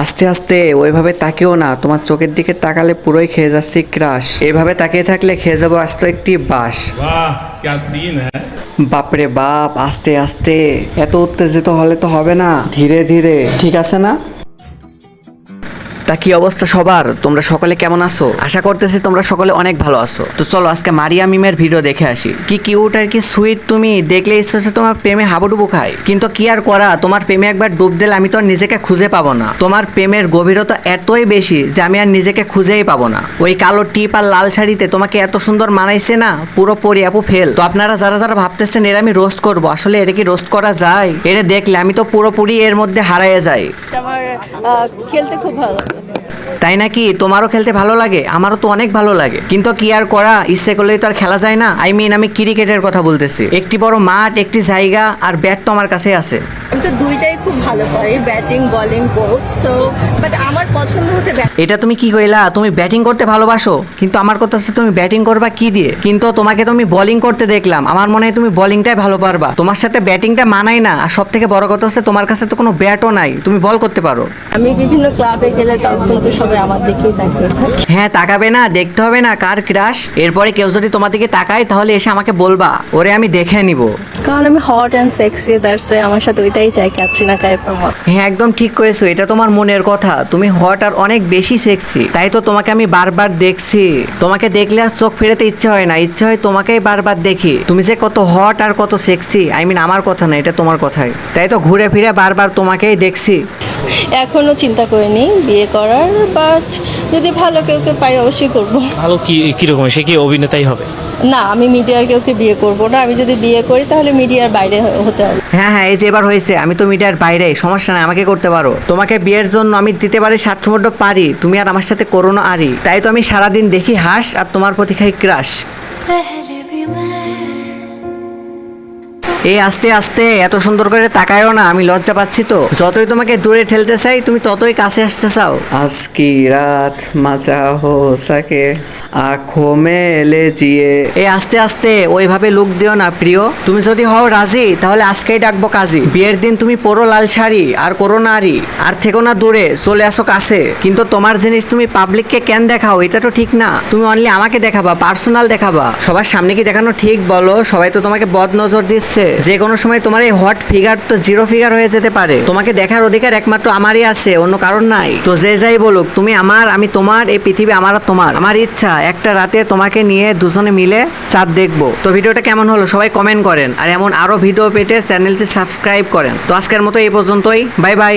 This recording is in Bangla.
আস্তে আস্তে ওইভাবে তাকিও না, তোমার চোখের দিকে তাকালে পুরোই খেয়ে যাচ্ছি ক্রাশ। এভাবে তাকিয়ে থাকলে খেয়ে যাবো আস্ত একটি বাস। वाह क्या सीन है। বাপরে বাপ, আস্তে আস্তে, এত উত্তেজিত হলে তো হবে না, ধীরে ধীরে, ঠিক আছে না? তা কি অবস্থা সবার? তোমরা সকলে কেমন আছো? আশা করতেছি তোমরা সকলে অনেক ভালো আছো। তো চলো আজকে মারিয়া মিমের ভিডিও দেখে আসি। কি কিউট আর কি সুইট, তুমি দেখলে ইচ্ছে হচ্ছে তোমার প্রেমে হাবুডুবু খাই। কিন্তু কি আর করা, তোমার প্রেমে একবার ডুব দিলে আমি তো আর নিজেকে খুঁজে পাবো না। তোমার প্রেমের গভীরতা এতই বেশি যে আমি আর নিজেকে খুঁজেই পাবো না। ওই কালো টিপ আর লাল শাড়িতে তোমাকে এত সুন্দর মানাইছে না, পুরো পরি আপু ফেল। তো আপনারা যারা যারা ভাবতেছেন এর আমি রোস্ট করব, আসলে এটা কি রোস্ট করা যায়? এটা দেখলে আমি তো পুরোপুরি এর মধ্যে হারাইয়া যাই। আমার খেলতে খুব ভালো লাগে। তাই নাকি? তোমারও খেলতে ভালো লাগে? আমারও তো অনেক ভালো লাগে, কিন্তু কি আর করা, ইচ্ছে করলেই তো আর খেলা যায় না। আমি ক্রিকেটের কথা বলতেছি। একটি বড় মাঠ, একটি জায়গা আর ব্যাট তো আমার কাছে আছে। আমি তো দুইটাই খুব ভালো পারি, batting bowling both. So but আমার পছন্দ হচ্ছে এটা তুমি কি কইলা? তুমি ব্যাটিং করতে ভালোবাসো, কিন্তু আমার কথা হচ্ছে তুমি ব্যাটিং করবা কি দিয়ে? কিন্তু তোমাকে তুমি বোলিং করতে দেখলাম, আমার মনে হয় তুমি বোলিংটাই ভালো পারবা। তোমার সাথে ব্যাটিংটা মানায় না, আর সব থেকে বড় কথা হচ্ছে তোমার কাছে তো কোনো ব্যাটও নাই, তুমি বল করতে পারো। আমি বিভিন্ন ক্লাবে গেলে তখন তো সবাই আমার দিকেই তাকিয়ে থাকে। হ্যাঁ, তাকাবে না? দেখতে হবে না কার ক্রাশ। এরপরে কেউ যদি তোমার দিকে তাকায় তাহলে এসে আমাকে বলবা, ওরে আমি দেখে নিব। কারণ আমি hot and sexy, that's why আমার সাথে ওইটাই চাই, ক্যাটরিনা কাইফের মত। হ্যাঁ, একদম ঠিক করেছো, এটা তোমার মনের কথা। তুমি হট আর অনেক বেশি সেক্সি, তাই তো তোমাকে আমি বারবার দেখছি। তোমাকে দেখলে আর চোখ ফেরাতে ইচ্ছে হয় না, ইচ্ছে হয় তোমাকেই বারবার দেখি। তুমি যে কত হট আর কত সেক্সি, আমার কথা না, এটা তোমার কথাই। তাই তো ঘুরে ফিরে বারবার তোমাকেই দেখছি। এখনো চিন্তা করিনি বিয়ে করার, বাট যদি ভালো কেউ পাই অবশ্যই করব। ভালো কিরকম, সে কি অভিনেতাই হবে? না, আমি মিডিয়ার কেউকে বিয়ে করব না। আমি যদি বিয়ে করি তাহলে মিডিয়ার বাইরে হতে হবে। হ্যাঁ হ্যাঁ, এই যে এবার হয়েছে, আমি তো মিডিয়ার বাইরে, সমস্যা নাই, আমাকে করতে পারো। তোমাকে বিয়ের জন্য আমি দিতে পারি 60 পারি, তুমি আর আমার সাথে করো না আরি। তাই তো আমি সারাদিন দেখি হাস আর তোমার প্রতি খাই ক্রাশ। এই আস্তে আস্তে, এত সুন্দর করে তাকায়ও না, আমি লজ্জা পাচ্ছি তো। যতই তোমাকে দূরে ঠেলতে চাই তুমি ততই কাছে আসতে চাও। আজ কি রাত মাচা হো সাকে আঁখো মেলে জিয়ে। এই আস্তে আস্তে ওইভাবে লুক দিও না প্রিয়। তুমি যদি হও রাজি তাহলে আজকেই ডাকবো কাজী। বিয়ের দিন তুমি পরো লাল শাড়ি আর করো না আরি, আর থেকো না দূরে, চলে আসো কাছে। কিন্তু তোমার জিনিস তুমি পাবলিককে কেন দেখাও? এটা তো ঠিক না। তুমি অনলি আমাকে দেখাবা, পার্সোনাল দেখাবা। সবার সামনে কি দেখানো ঠিক বলো? সবাই তো তোমাকে বদ নজর দিচ্ছে। যে কোনো সময় তোমার এই হট ফিগার তো জিরো ফিগার হয়ে যেতে পারে। তোমাকে দেখার অধিকার একমাত্র আমারই আছে, অন্য কারণ নাই। তো যে যাই বলুক, তুমি আমার, আমি তোমার, এই পৃথিবী আমার আর তোমার। আমার ইচ্ছা একটা রাতে তোমাকে নিয়ে দুজনে মিলে চাঁদ দেখবো। তো ভিডিওটা কেমন হলো সবাই কমেন্ট করেন, আর এমন আরো ভিডিও পেতে চ্যানেলটি সাবস্ক্রাইব করেন। তো আজকের মতো এই পর্যন্তই, বাই বাই।